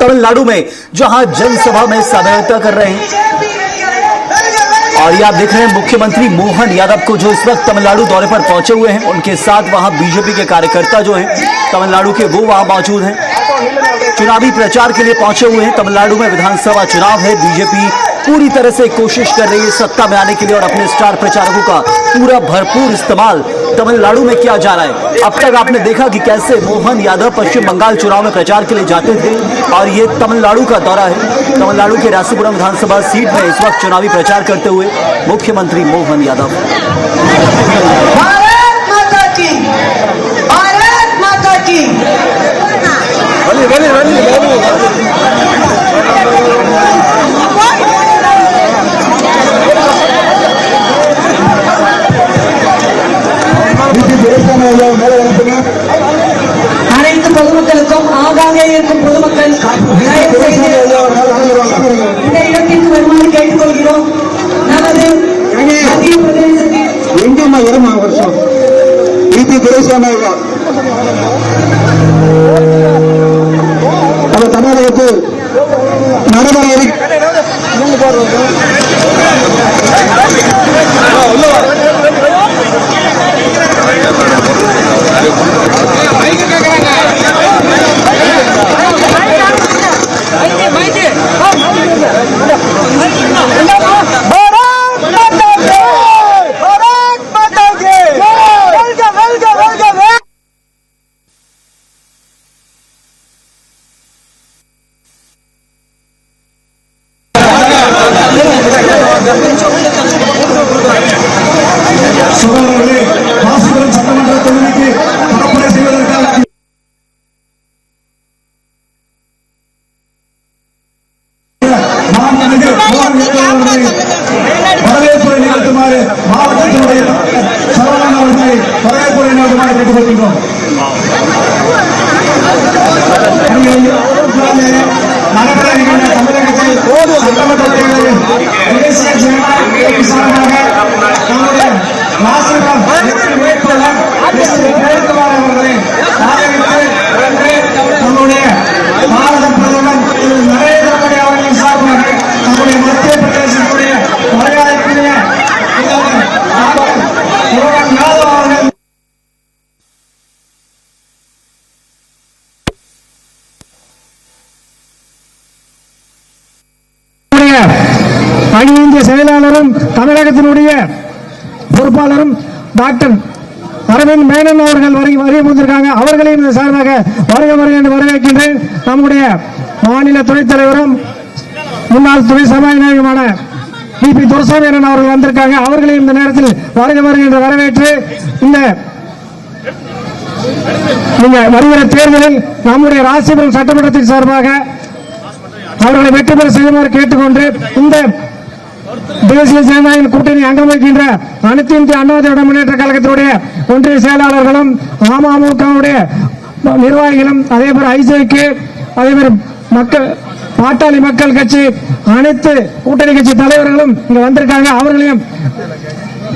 तमिलनाडु में, जहां जनसभा में सहायता कर रहे हैं। और ये आप देख रहे हैं मुख्यमंत्री मोहन यादव को, जो इस वक्त तमिलनाडु दौरे पर पहुंचे हुए हैं। उनके साथ वहां बीजेपी के कार्यकर्ता जो हैं तमिलनाडु के, वो वहां मौजूद हैं। चुनावी प्रचार के लिए पहुंचे हुए हैं। तमिलनाडु में विधानसभा चुनाव है। बीजेपी पूरी तरह से कोशिश कर रही है सत्ता में आने के लिए और अपने स्टार प्रचारकों का पूरा भरपूर इस्तेमाल तमिलनाडु में किया जा रहा है। अब तक आपने देखा कि कैसे मोहन यादव पश्चिम बंगाल चुनाव में प्रचार के लिए जाते थे, और ये तमिलनाडु का दौरा है। तमिलनाडु के रासीपुरम विधानसभा सीट में इस वक्त चुनावी प्रचार करते हुए मुख्यमंत्री मोहन यादव। भारत माता की, भारत माता की। அனைத்து பொதுமக்களுக்கும் ஆங்காங்கே இருக்கும் பொதுமக்கள் இந்த இடத்திற்கு வருமாறு கேட்டுக்கொள்கிறோம். நமது மத்திய பிரதேசத்தில் எங்கேம்மா வருமா வருஷம் பிபி துரைசாமி அவர் தமிழகத்து நடைமுறை ராசிபுரம் சட்டமன்ற தொகுதிக்கு பரப்புரை செய்வதற்காக வரவேற்புரை நிகழ்த்துமாறு மாவட்டத்தினுடைய சரவணன் அவர்களை வரவேற்புரை நிகழ்த்துமாறு கேட்டுக்கொள்கின்றோம். நடைபெற நிகழ்ந்த தமிழகத்தில் சட்டமன்ற தேர்தலில் தேசிய ஜனநாயக சார்பாக நம்முடைய ராசிபுரம் வேட்பாளர் ஜெயக்குமார் அவர்களை நம்முடைய பாரத பிரதமர் திரு நரேந்திர மோடி அவர்களின் சார்பாக நம்முடைய மத்திய பிரதேசத்துடைய மரியாதைக்குரிய யாதவ் அவர்கள் அகில இந்திய செயலாளரும் தமிழகத்தினுடைய பொறுப்பாளரும் டாக்டர் அரவிந்த் மேனன் அவர்கள் வருகை புரிந்திருக்காங்க. அவர்களையும் இந்த சார்பாக வருக என்று வரவேற்கின்றேன். நம்முடைய மாநில துணைத் தலைவரும் முன்னாள் துணை சபாநாயகருமான பிபி துரைசாமி அவர்கள் வந்திருக்காங்க. அவர்களையும் இந்த நேரத்தில் வருக என்று வரவேற்று இந்த வருகிற தேர்தலில் நம்முடைய ராசிபுரம் சட்டமன்றத்தின் சார்பாக அவர்களை வெற்றி பெற செய்யுமாறு கேட்டுக்கொண்டு இந்த தேசிய ஜனநாயக கூட்டணி அங்கம் வகிக்கின்ற அனைத்து இந்திய அண்ணா திராவிட முன்னேற்ற கழகத்தினுடைய ஒன்றிய செயலாளர்களும் அமமுகவுடைய நிர்வாகிகளும் அதேபோல் ஐஜேக்கு அதேபோல் மக்கள் பாட்டாளி மக்கள் கட்சி அனைத்து கூட்டணி கட்சி தலைவர்களும் இங்க வந்திருக்காங்க. அவர்களையும்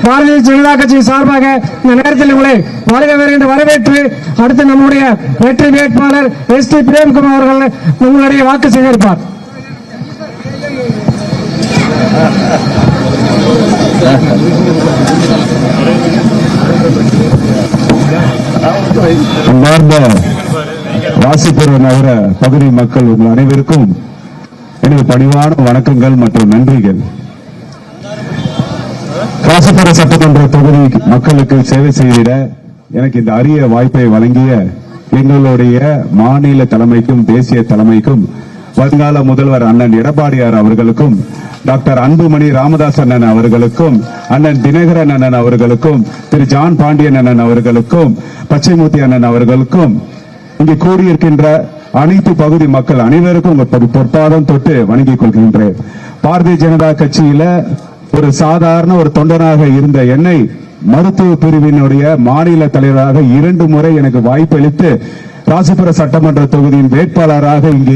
பாரதிய ஜனதா கட்சி சார்பாக இந்த நேரத்தில் உங்களை வருக என்று வரவேற்று அடுத்து நம்முடைய வெற்றி வேட்பாளர் எஸ் டி பிரேம்குமார் அவர்கள் உங்களுடைய வாக்கு சேகரிப்பார். அன்பார்ந்த ராசிபுரம் நகர பகுதி மக்கள் உங்கள் அனைவருக்கும் எனது பணிவான வணக்கங்கள் மற்றும் நன்றிகள். ராசிபுரம் சட்டமன்ற தொகுதி மக்களுக்கு சேவை செய்திட எனக்கு இந்த அரிய வாய்ப்பை வழங்கிய எங்களுடைய மாநில தலைமைக்கும் தேசிய தலைமைக்கும் வருங்கால முதல்வர் அண்ணன் எடப்பாடியார் அவர்களுக்கும் டாக்டர் அன்புமணி ராமதாஸ் அண்ணன் அவர்களுக்கும் அண்ணன் தினகரன் அண்ணன் அவர்களுக்கும் திரு ஜான் பாண்டியன் அண்ணன் அவர்களுக்கும் பச்சைமூர்த்தி அண்ணன் அவர்களுக்கும் இங்கு கூடியிருக்கின்ற அனைத்து பகுதி மக்கள் அனைவருக்கும் உங்கள் பொற்பாதம் தொட்டு வணங்கிக் கொள்கின்றேன். பாரதிய ஜனதா கட்சியில ஒரு சாதாரண ஒரு தொண்டனாக இருந்த என்னை மருத்துவ பிரிவினுடைய மாநில தலைவராக 2 முறை எனக்கு வாய்ப்பளித்து ராசிபுரம் சட்டமன்ற தொகுதியின் வேட்பாளராக இங்கே